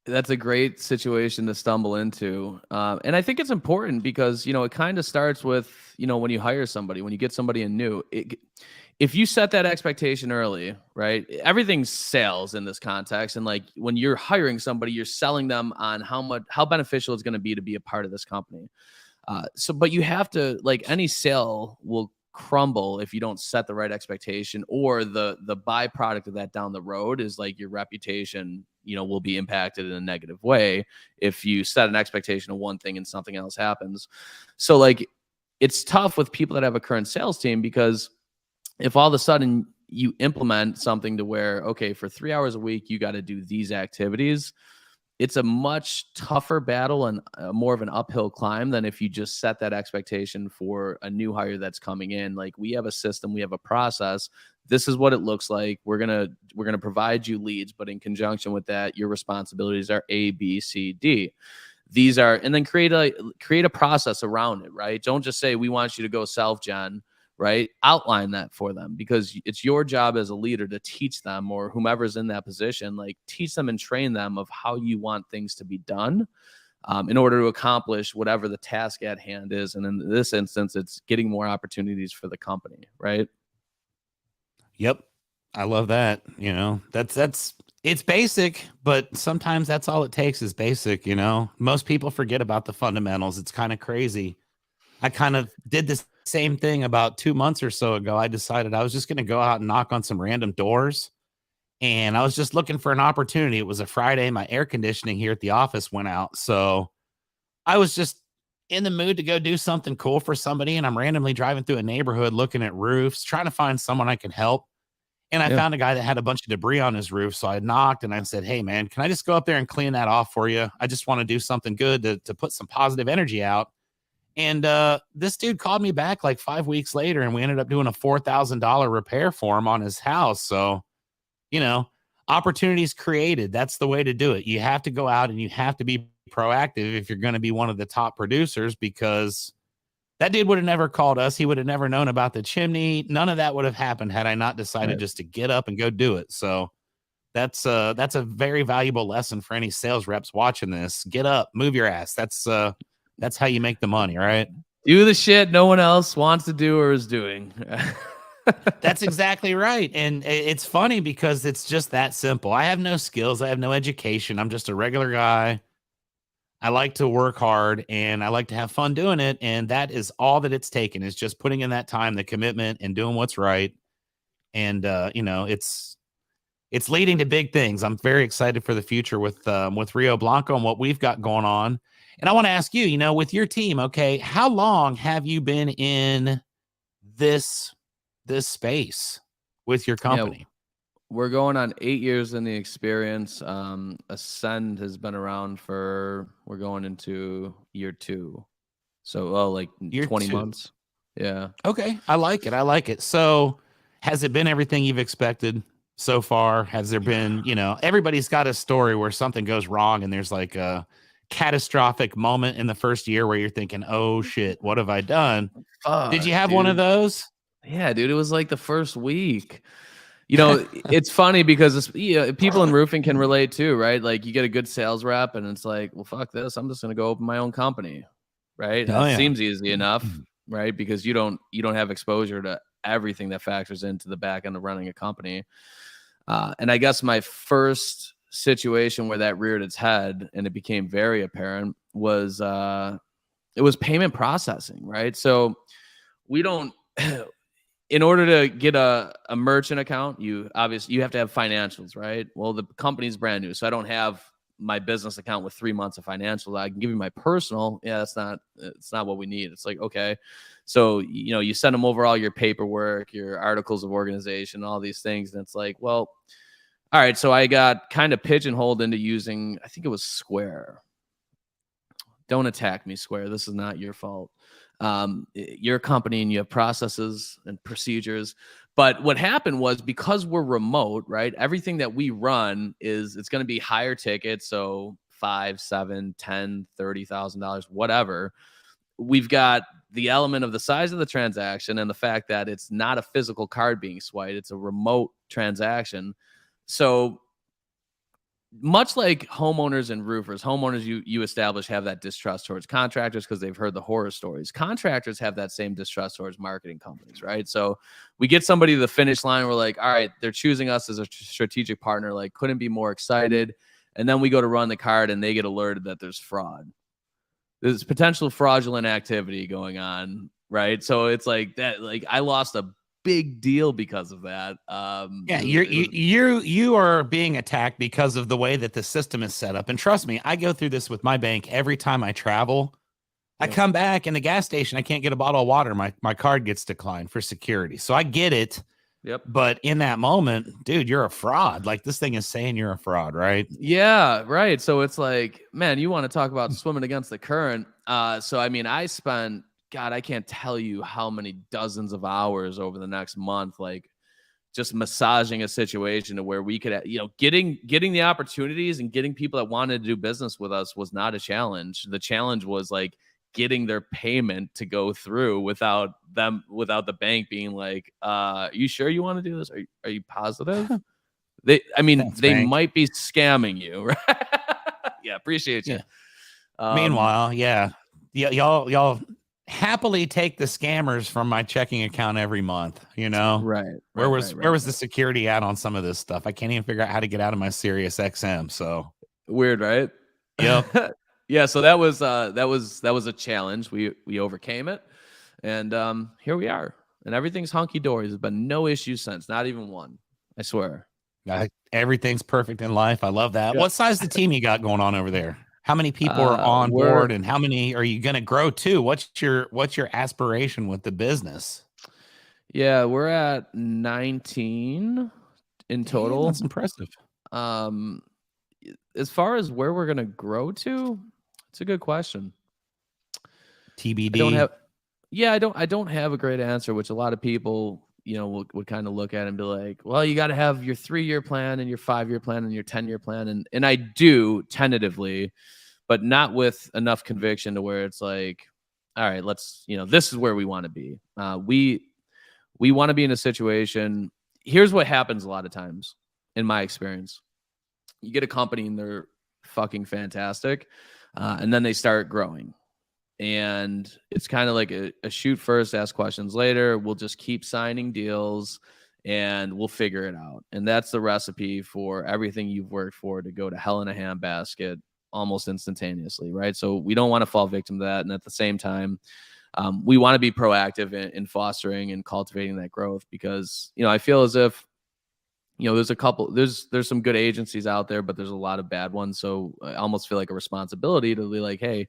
That's a great situation to stumble into. And I think it's important because, it kind of starts with, when you hire somebody, when you get somebody in new, if you set that expectation early, right? Everything's sales in this context. And like when you're hiring somebody, you're selling them on how beneficial it's going to be a part of this company. But you have to, like, any sale will crumble if you don't set the right expectation, or the byproduct of that down the road is like your reputation, will be impacted in a negative way if you set an expectation of one thing and something else happens. So like, it's tough with people that have a current sales team, because if all of a sudden you implement something to where, okay, for 3 hours a week, you got to do these activities, it's a much tougher battle and more of an uphill climb than if you just set that expectation for a new hire that's coming in. Like, we have a system, we have a process. This is what it looks like. We're going to provide you leads, but in conjunction with that, your responsibilities are A, B, C, D. These are, and then create a process around it, right? Don't just say, we want you to go self-gen, right? Outline that for them, because it's your job as a leader to teach them, or whomever's in that position, like, teach them and train them of how you want things to be done in order to accomplish whatever the task at hand is. And in this instance, it's getting more opportunities for the company, right? Yep. I love that. It's basic, but sometimes that's all it takes is basic. Most people forget about the fundamentals. It's kind of crazy. I kind of did this same thing about 2 months or so ago. I decided I was just going to go out and knock on some random doors. And I was just looking for an opportunity. It was a Friday. My air conditioning here at the office went out. So I was just in the mood to go do something cool for somebody. And I'm randomly driving through a neighborhood, looking at roofs, trying to find someone I could help. And I Yeah. found a guy that had a bunch of debris on his roof. So I knocked and I said, "Hey man, can I just go up there and clean that off for you? I just want to do something good to put some positive energy out." And this dude called me back like 5 weeks later, and we ended up doing a $4,000 repair for him on his house. So, you know, opportunities created. That's the way to do it. You have to go out and you have to be proactive if you're going to be one of the top producers, because that dude would have never called us. He would have never known about the chimney. None of that would have happened had I not decided Right. just to get up and go do it. So that's a very valuable lesson for any sales reps watching this. Get up, move your ass. That's how you make the money, right? Do the shit no one else wants to do or is doing. That's exactly right. And it's funny because it's just that simple. I have no skills. I have no education. I'm just a regular guy. I like to work hard and I like to have fun doing it. And that is all that it's taken, is just putting in that time, the commitment, and doing what's right. And it's leading to big things. I'm very excited for the future with Rio Blanco and what we've got going on. And I want to ask you, with your team, okay, how long have you been in this space with your company? Yeah, we're going on 8 years in the experience. Ascend has been around we're going into year 2. So, like Year 20 2. months. Yeah. Okay. I like it. So has it been everything you've expected so far? Has there been, everybody's got a story where something goes wrong and there's like a catastrophic moment in the first year where you're thinking, oh shit, what have I done? Did you have one of those? Yeah, dude, it was like the first week. It's funny because people in roofing can relate too, right? Like you get a good sales rep and it's like, well, fuck this. I'm just going to go open my own company. Right. Oh, It yeah. seems easy enough, right? Because you don't have exposure to everything that factors into the back end of running a company. And I guess my first situation where that reared its head and it became very apparent was it was payment processing, right? So we don't in order to get a merchant account, you have to have financials, right? Well, the company's brand new, so I don't have my business account with 3 months of financials. I can give you my personal. Yeah, it's not what we need. It's like, okay, so you send them over all your paperwork, your articles of organization, all these things, and it's like, well, all right. So I got kind of pigeonholed into using, I think it was Square. Don't attack me, Square. This is not your fault. Your company and you have processes and procedures. But what happened was, because we're remote, right? Everything that we run it's going to be higher ticket. So $5, $7, $10, $30,000, whatever. We've got the element of the size of the transaction and the fact that it's not a physical card being swiped. It's a remote transaction. So much like homeowners and roofers, you establish have that distrust towards contractors because they've heard the horror stories. Contractors have that same distrust towards marketing companies, right? So we get somebody to the finish line. We're like, all right, they're choosing us as a strategic partner. Like, couldn't be more excited. And then we go to run the card and they get alerted that there's fraud. There's potential fraudulent activity going on, right? So it's like that. Like, I lost a big deal because of that. Yeah, you are being attacked because of the way that the system is set up. And trust me, I go through this with my bank every time I travel. I come back in the gas station, I can't get a bottle of water. My card gets declined for security. So I get it. Yep. But in that moment, dude, you're a fraud. Like, this thing is saying you're a fraud, right? Yeah, right. So it's like, man, you want to talk about swimming against the current. So I mean, I spent, God, I can't tell you how many dozens of hours over the next month, like just massaging a situation to where we could, getting the opportunities and getting people that wanted to do business with us was not a challenge. The challenge was like getting their payment to go through without the bank being like, you sure you want to do this? Are you positive? They Thanks, might be scamming you, right? Yeah, appreciate you. Yeah. Meanwhile, yeah, y'all happily take the scammers from my checking account every month. Right. Where was the security at on some of this stuff? I can't even figure out how to get out of my Sirius XM. So weird, right? Yep. Yeah. So that was a challenge. We overcame it, and here we are, and everything's hunky dory. There's been no issues since, not even one. I swear. Everything's perfect in life. I love that. Yeah. What size the team you got going on over there? How many people are on board, and how many are you going to grow to? What's your aspiration with the business? Yeah, we're at 19 in Damn, total. that's impressive. Um, as far as where we're gonna grow to, it's a good question. I don't TBD. have Yeah, I don't have a great answer, which a lot of people, would kind of look at and be like, well, you got to have your 3-year plan and your 5-year plan and your 10-year plan. And I do tentatively, but not with enough conviction to where it's like, all right, this is where we want to be. We want to be in a situation. Here's what happens a lot of times in my experience. You get a company and they're fucking fantastic. And then they start growing, and it's kind of like a shoot first, ask questions later. We'll just keep signing deals and we'll figure it out. And that's the recipe for everything you've worked for to go to hell in a handbasket almost instantaneously, right? So we don't want to fall victim to that. And at the same time, we want to be proactive in fostering and cultivating that growth, because, I feel as if, there's some good agencies out there, but there's a lot of bad ones. So I almost feel like a responsibility to be like, hey,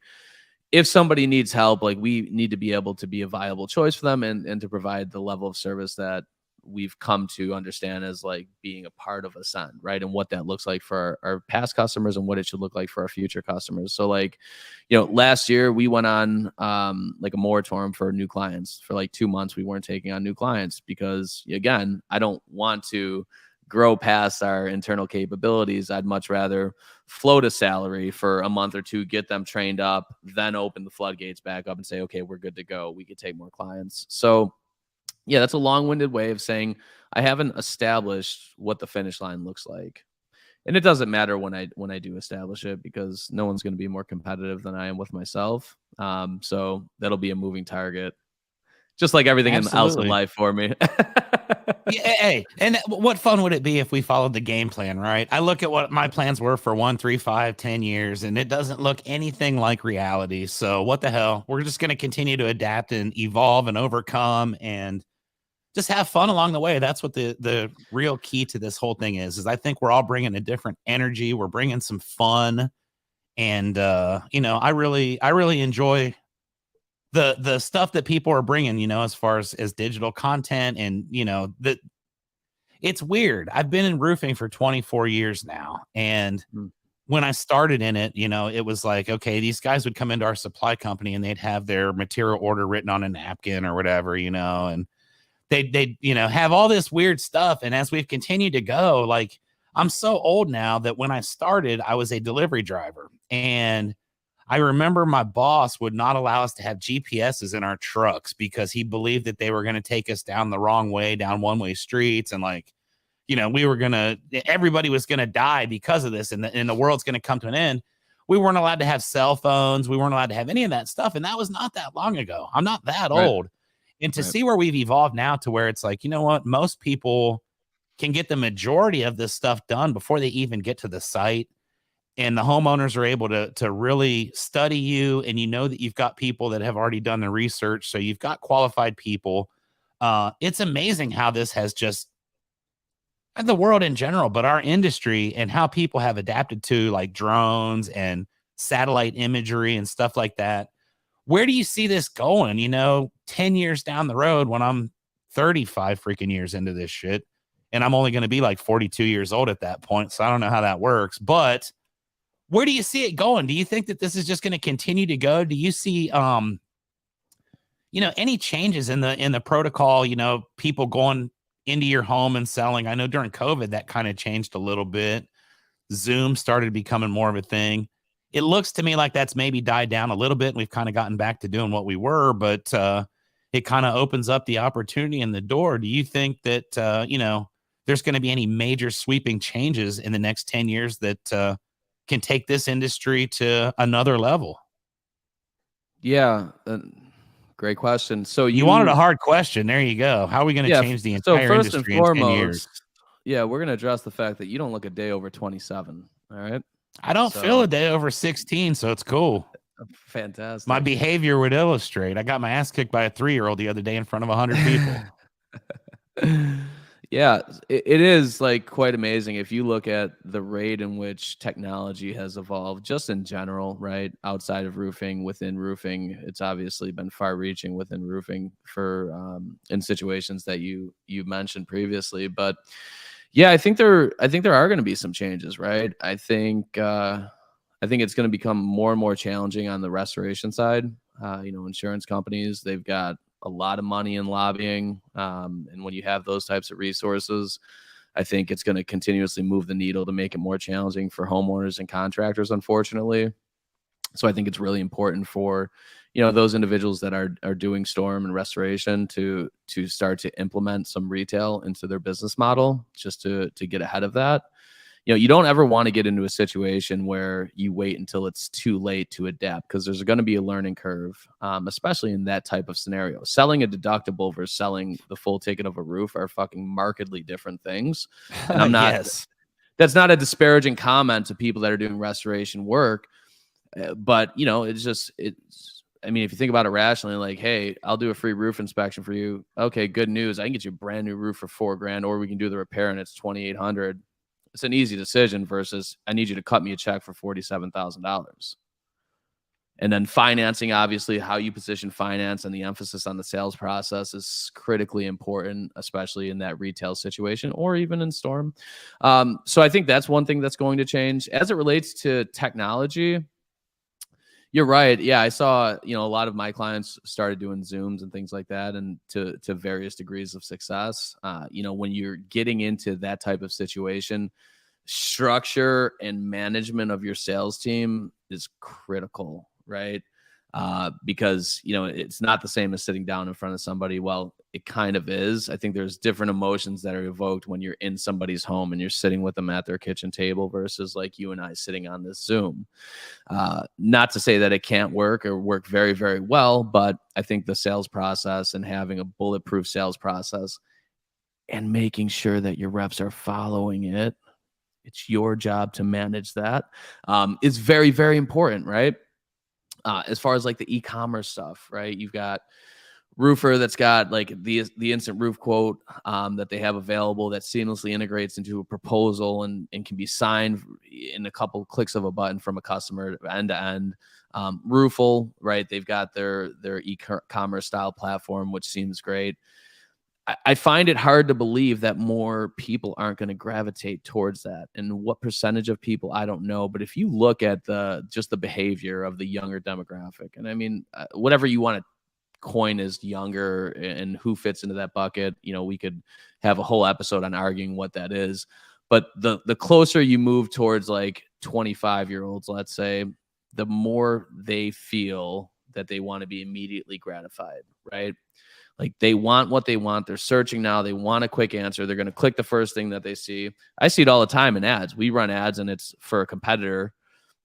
if somebody needs help, like, we need to be able to be a viable choice for them, and to provide the level of service that we've come to understand as like being a part of Ascend, right? And what that looks like for our past customers and what it should look like for our future customers. So like, last year we went on like a moratorium for new clients for like 2 months. We weren't taking on new clients because, again, I don't want to grow past our internal capabilities. I'd much rather float a salary for a month or two, get them trained up, then open the floodgates back up and say, okay, we're good to go. We could take more clients. So yeah, that's a long-winded way of saying I haven't established what the finish line looks like. And it doesn't matter when I do establish it, because no one's going to be more competitive than I am with myself. So that'll be a moving target, just like everything else in Absolutely. life for me. Yeah, hey, and what fun would it be if we followed the game plan, right? I look at what my plans were for 1, 3, 5, 10 years, and it doesn't look anything like reality. So what the hell? We're just going to continue to adapt and evolve and overcome and just have fun along the way. That's what the real key to this whole thing is I think we're all bringing a different energy. We're bringing some fun, and I really enjoy the stuff that people are bringing, as far as digital content, and that it's weird. I've been in roofing for 24 years now, and Mm. when I started in it, it was like, okay, these guys would come into our supply company and they'd have their material order written on a napkin or whatever, and they'd have all this weird stuff. And as we've continued to go, like, I'm so old now that when I started, I was a delivery driver, and I remember my boss would not allow us to have GPSs in our trucks because he believed that they were going to take us down the wrong way, down one-way streets. And like, everybody was going to die because of this. And the world's going to come to an end. We weren't allowed to have cell phones. We weren't allowed to have any of that stuff. And that was not that long ago. I'm not that Right. old. And to Right. see where we've evolved now to where it's like, you know what? Most people can get the majority of this stuff done before they even get to the site, and the homeowners are able to really study you, and that you've got people that have already done the research, so you've got qualified people. It's amazing how this has just, and the world in general, but our industry, and how people have adapted to like drones and satellite imagery and stuff like that. Where do you see this going, 10 years down the road, when I'm 35 freaking years into this shit, and I'm only going to be like 42 years old at that point, so I don't know how that works, but where do you see it going? Do you think that this is just going to continue to go? Do you see any changes in the protocol, people going into your home and selling? I know during COVID that kind of changed a little bit. Zoom started becoming more of a thing. It looks to me like that's maybe died down a little bit, and we've kind of gotten back to doing what we were, but it kind of opens up the opportunity in the door. Do you think that there's going to be any major sweeping changes in the next 10 years that can take this industry to another level? Yeah. Great question. So You wanted a hard question. There you go. How are we going to yeah. change the So entire first and industry in 10 years? foremost, yeah, we're gonna address the fact that you don't look a day over 27. All right. I don't feel So a day over 16, so it's cool. My fantastic. behavior would illustrate. I got my ass kicked by a 3-year-old the other day in front of 100 people. Yeah, it is like quite amazing if you look at the rate in which technology has evolved just in general, right? Outside of roofing, within roofing, it's obviously been far reaching within roofing for in situations that you mentioned previously. But yeah, I think there are going to be some changes, right? I think it's going to become more and more challenging on the restoration side. Insurance companies, they've got a lot of money in lobbying. And when you have those types of resources, I think it's going to continuously move the needle to make it more challenging for homeowners and contractors, unfortunately. So I think it's really important for, those individuals that are doing storm and restoration to start to implement some retail into their business model just to get ahead of that. You don't ever want to get into a situation where you wait until it's too late to adapt, because there's going to be a learning curve, especially in that type of scenario. Selling a deductible versus selling the full ticket of a roof are fucking markedly different things. And Yes. that's not a disparaging comment to people that are doing restoration work. But I mean, if you think about it rationally, like, hey, I'll do a free roof inspection for you. Okay, good news. I can get you a brand new roof for $4,000, or we can do the repair and it's 2,800. It's an easy decision versus I need you to cut me a check for $47,000. And then financing, obviously, how you position finance and the emphasis on the sales process is critically important, especially in that retail situation or even in storm. So I think that's one thing that's going to change. As it relates to technology, you're right. Yeah, I saw, a lot of my clients started doing Zooms and things like that, and to various degrees of success. When you're getting into that type of situation, structure and management of your sales team is critical, right? Because it's not the same as sitting down in front of somebody. Well, it kind of is. I think there's different emotions that are evoked when you're in somebody's home and you're sitting with them at their kitchen table versus like you and I sitting on this Zoom. Not to say that it can't work or work very, very well, but I think the sales process and having a bulletproof sales process and making sure that your reps are following it, it's your job to manage that, is very, very important, right? As far as like the e-commerce stuff, right? You've got roofer that's got like the instant roof quote that they have available that seamlessly integrates into a proposal and can be signed in a couple clicks of a button from a customer end to end. Roofle, right? They've got their e-commerce style platform, which seems great. I find it hard to believe that more people aren't going to gravitate towards that. And what percentage of people, I don't know. But if you look at just the behavior of the younger demographic, and I mean, whatever you want to coin as younger and who fits into that bucket, we could have a whole episode on arguing what that is. But the closer you move towards like 25-year-olds, let's say, the more they feel that they want to be immediately gratified, right? Like they want what they want. They're searching now. They want a quick answer. They're going to click the first thing that they see. I see it all the time in ads. We run ads and it's for a competitor.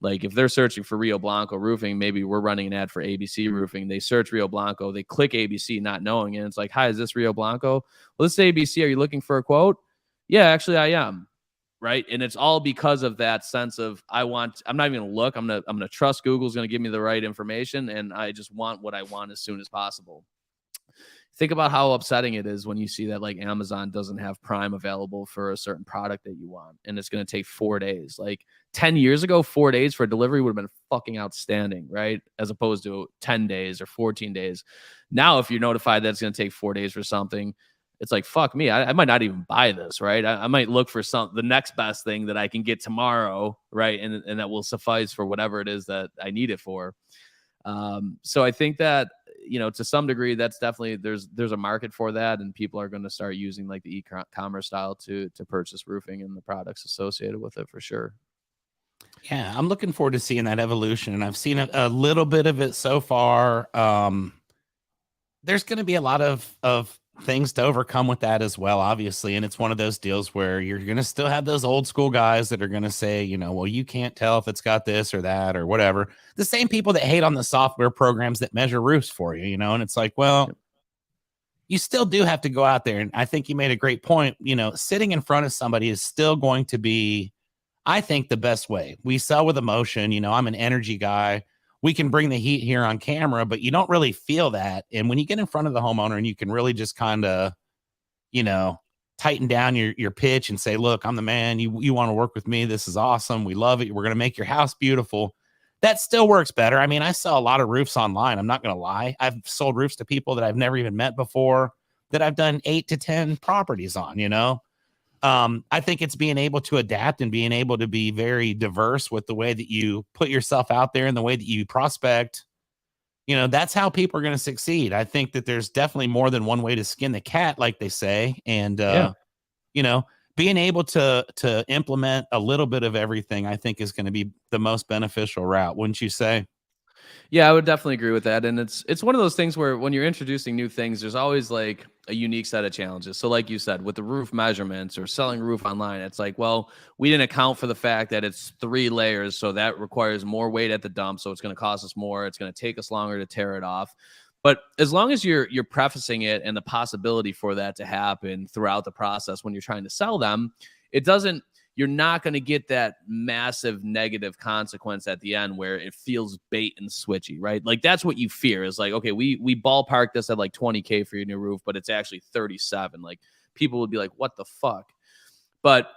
Like if they're searching for Rio Blanco roofing, maybe we're running an ad for ABC roofing. They search Rio Blanco. They click ABC not knowing. And it's like, hi, is this Rio Blanco? Well, this is ABC. Are you looking for a quote? Yeah, actually I am. Right. And it's all because of that sense of I'm not even going to look. I'm going to trust Google's going to give me the right information. And I just want what I want as soon as possible. Think about how upsetting it is when you see that like Amazon doesn't have Prime available for a certain product that you want, and it's going to take 4 days. Like 10 years ago, 4 days for a delivery would have been fucking outstanding, right? As opposed to 10 days or 14 days. Now, if you're notified that it's going to take 4 days for something, it's like, fuck me. I might not even buy this, right? I might look for the next best thing that I can get tomorrow, right? And that will suffice for whatever it is that I need it for. So I think that, to some degree, that's definitely there's a market for that, and people are going to start using like the e-commerce style to purchase roofing and the products associated with it for sure. Yeah, I'm looking forward to seeing that evolution, and I've seen a little bit of it so far. There's going to be a lot of things to overcome with that as well, obviously. And it's one of those deals where you're going to still have those old school guys that are going to say, well, you can't tell if it's got this or that or whatever. The same people that hate on the software programs that measure roofs for you, and it's like, well, you still do have to go out there. And I think you made a great point. Sitting in front of somebody is still going to be, I think, the best way. We sell with emotion. I'm an energy guy. We can bring the heat here on camera, but you don't really feel that. And when you get in front of the homeowner and you can really just kind of, tighten down your pitch and say, look, I'm the man. You want to work with me. This is awesome. We love it. We're going to make your house beautiful. That still works better. I mean, I sell a lot of roofs online. I'm not going to lie. I've sold roofs to people that I've never even met before that I've done 8 to 10 properties on, you know? I think it's being able to adapt and being able to be very diverse with the way that you put yourself out there and the way that you prospect. You know, that's how people are going to succeed. I think that there's definitely more than one way to skin the cat, like they say. And, you know, being able to implement a little bit of everything, I think is going to be the most beneficial route. Wouldn't you say? Yeah, I would definitely agree with that. And it's one of those things where when you're introducing new things, there's always like a unique set of challenges. So like you said, with the roof measurements or selling roof online, it's like, well, we didn't account for the fact that it's 3 layers, so that requires more weight at the dump, so it's going to cost us more, it's going to take us longer to tear it off. But as long as you're prefacing it and the possibility for that to happen throughout the process when you're trying to sell them, it doesn't you're not going to get that massive negative consequence at the end where it feels bait and switchy, right? Like that's what you fear is like, okay, we ballpark this at like 20K for your new roof, but it's actually 37. Like people would be like, what the fuck? But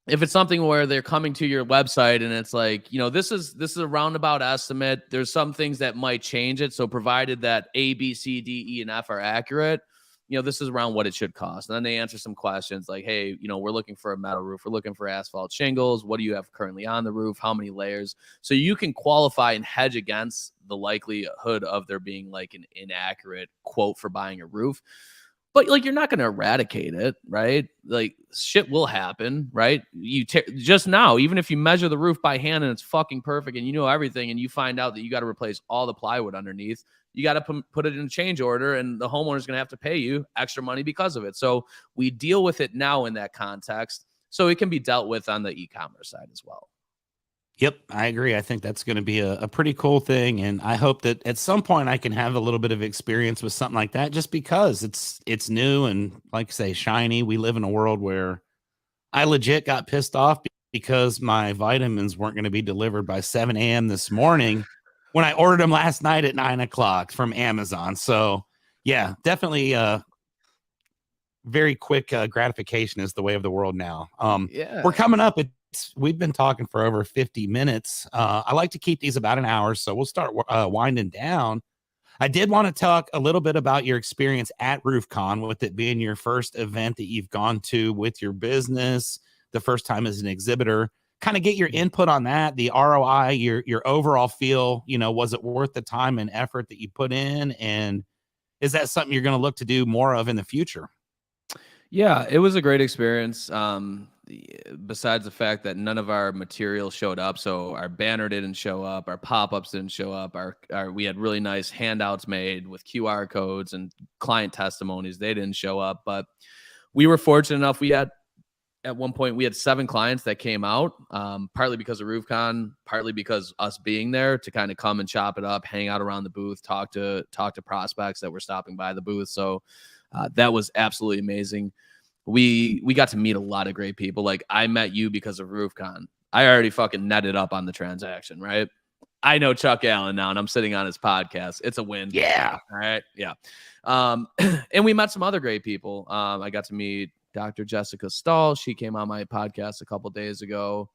if it's something where they're coming to your website and it's like, you know, this is a roundabout estimate. There's some things that might change it. So provided that A, B, C, D, E, and F are accurate, you know, this is around what it should cost. And then they answer some questions like, hey, you know, we're looking for a metal roof. We're looking for asphalt shingles. What do you have currently on the roof? How many layers? So you can qualify and hedge against the likelihood of there being like an inaccurate quote for buying a roof. But like, you're not going to eradicate it, right? Like shit will happen, right? Just now, even if you measure the roof by hand and it's fucking perfect and you know everything and you find out that you got to replace all the plywood underneath, you got to put it in a change order and the homeowner is going to have to pay you extra money because of it. So we deal with it now in that context. So it can be dealt with on the e-commerce side as well. Yep, I agree. I think that's going to be a pretty cool thing. And I hope that at some point I can have a little bit of experience with something like that just because it's new and like I say, shiny. We live in a world where I legit got pissed off because my vitamins weren't going to be delivered by 7 a.m. this morning when I ordered them last night at 9 o'clock from Amazon. So yeah, definitely very quick gratification is the way of the world now. We're coming up. We've been talking for over 50 minutes. I like to keep these about an hour, so we'll start winding down. I did want to talk a little bit about your experience at RoofCon, with it being your first event that you've gone to with your business, the first time as an exhibitor. Kind of get your input on that, the ROI, your overall feel. You know, was it worth the time and effort that you put in? And is that something you're going to look to do more of in the future? Yeah, it was a great experience. Besides the fact that none of our material showed up, so our banner didn't show up, our pop-ups didn't show up, we had really nice handouts made with QR codes and client testimonies. They didn't show up, but we were fortunate enough. At one point we had 7 clients that came out, partly because of RoofCon, partly because us being there to kind of come and chop it up, hang out around the booth, talk to prospects that were stopping by the booth. So that was absolutely amazing. We got to meet a lot of great people. Like I met you because of RoofCon. I already fucking netted up on the transaction, right? I know Chuck Allen now, and I'm sitting on his podcast. It's a win. Yeah. All right. Yeah. And we met some other great people. I got to meet Dr. Jessica Stahl. She came on my podcast a couple days ago.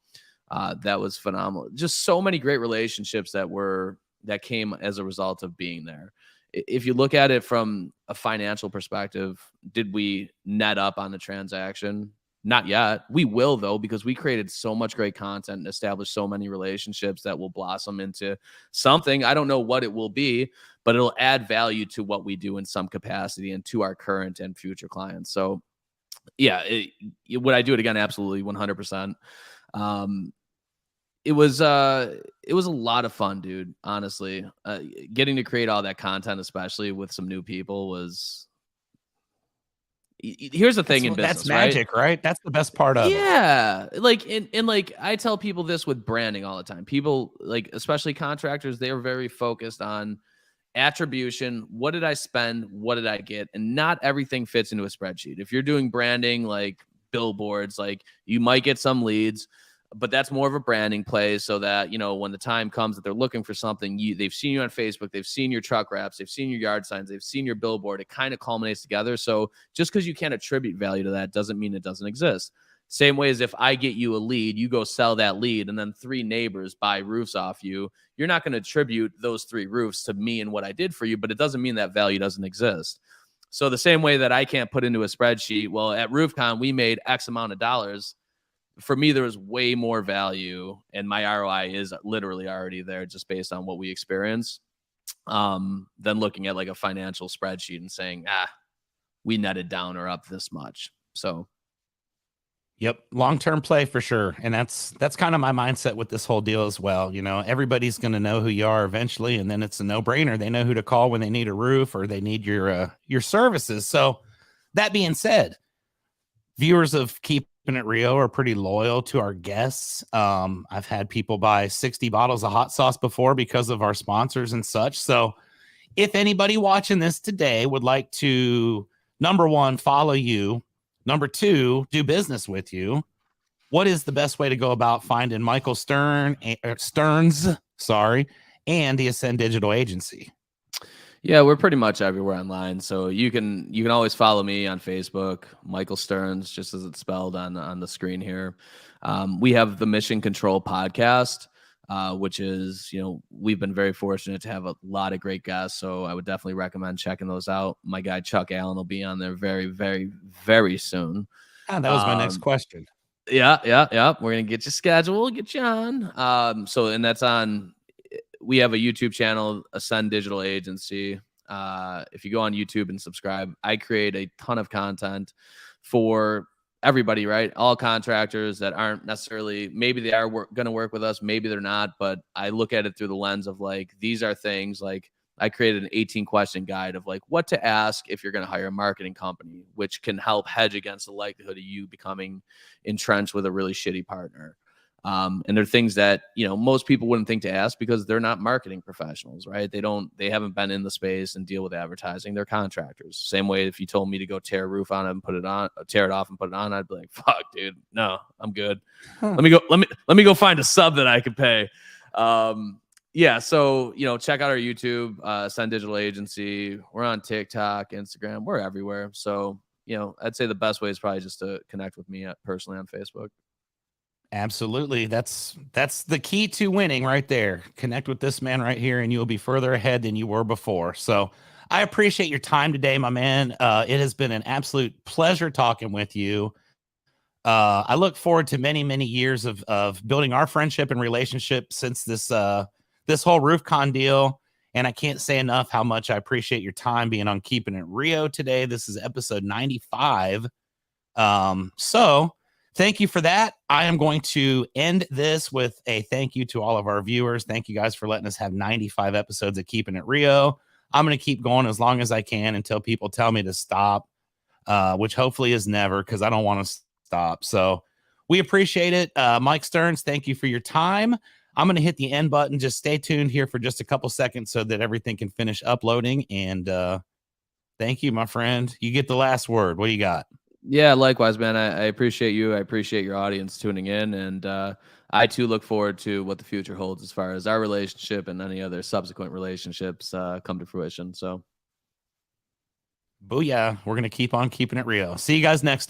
That was phenomenal. Just so many great relationships that came as a result of being there. If you look at it from a financial perspective, did we net up on the transaction? Not yet. We will, though, because we created so much great content and established so many relationships that will blossom into something. I don't know what it will be, but it'll add value to what we do in some capacity and to our current and future clients. So yeah, would I do it again? Absolutely. 100%. It was a lot of fun, dude. Honestly, getting to create all that content, especially with some new people, was. Here's the thing in business, that's magic, right? That's the best part of it. Yeah, like and like I tell people this with branding all the time. People like, especially contractors, they are very focused on attribution. What did I spend? What did I get? And not everything fits into a spreadsheet. If you're doing branding like billboards, like you might get some leads. but that's more of a branding play so that, when the time comes that they're looking for something, they've seen you on Facebook, they've seen your truck wraps, they've seen your yard signs, they've seen your billboard. It kind of culminates together. So just because you can't attribute value to that doesn't mean it doesn't exist. Same way as if I get you a lead, you go sell that lead, and then 3 neighbors buy roofs off you. You're not going to attribute those 3 roofs to me and what I did for you, but it doesn't mean that value doesn't exist. So the same way that I can't put into a spreadsheet, well, at RoofCon, we made X amount of dollars. For me, there was way more value, and my ROI is literally already there just based on what we experience, than looking at like a financial spreadsheet and saying, we netted down or up this much. So yep, long-term play for sure. And that's kind of my mindset with this whole deal as well. Everybody's going to know who you are eventually, and then it's a no-brainer. They know who to call when they need a roof or they need your services. So that being said, viewers of Keepin' It Rio are pretty loyal to our guests. I've had people buy 60 bottles of hot sauce before because of our sponsors and such. So if anybody watching this today would like to, number 1, follow you, number 2, do business with you, what is the best way to go about finding Michael Stearns, and the Ascend Digital Agency? Yeah, we're pretty much everywhere online. So you can always follow me on Facebook, Michael Stearns, just as it's spelled on the screen here. We have the Mission Control podcast, which is, we've been very fortunate to have a lot of great guests. So I would definitely recommend checking those out. My guy Chuck Allen will be on there very, very, very soon. That was my next question. Yeah. We're gonna get you scheduled, get you on. And that's on. We have a YouTube channel, Ascend Digital Agency. If you go on YouTube and subscribe, I create a ton of content for everybody, right? All contractors that aren't necessarily, maybe they are going to work with us, maybe they're not, but I look at it through the lens of like, these are things like I created an 18-question guide of like what to ask if you're going to hire a marketing company, which can help hedge against the likelihood of you becoming entrenched with a really shitty partner. And they're things that, most people wouldn't think to ask because they're not marketing professionals, right? They haven't been in the space and deal with advertising. They're contractors. Same way if you told me to go tear a roof on it and tear it off and put it on, I'd be like, fuck, dude, no, I'm good. Let me go find a sub that I could pay. Yeah. So, check out our YouTube, Ascend Digital Agency. We're on TikTok, Instagram, we're everywhere. So, I'd say the best way is probably just to connect with me personally on Facebook. Absolutely. That's the key to winning right there. Connect with this man right here and you'll be further ahead than you were before. So I appreciate your time today, my man. It has been an absolute pleasure talking with you. I look forward to many, many years of building our friendship and relationship since this whole RoofCon deal. And I can't say enough how much I appreciate your time being on Keepin' It Rio today. This is episode 95. So thank you for that. I am going to end this with a thank you to all of our viewers. Thank you guys for letting us have 95 episodes of Keepin' It Rio. I'm going to keep going as long as I can until people tell me to stop, which hopefully is never, because I don't want to stop. So we appreciate it. Mike Stearns, thank you for your time. I'm going to hit the end button. Just stay tuned here for just a couple seconds so that everything can finish uploading. And thank you, my friend. You get the last word. What do you got? Yeah, likewise, man. I appreciate you. I appreciate your audience tuning in. And I, too, look forward to what the future holds as far as our relationship and any other subsequent relationships come to fruition. So, booyah. We're going to keep on keeping it real. See you guys next time.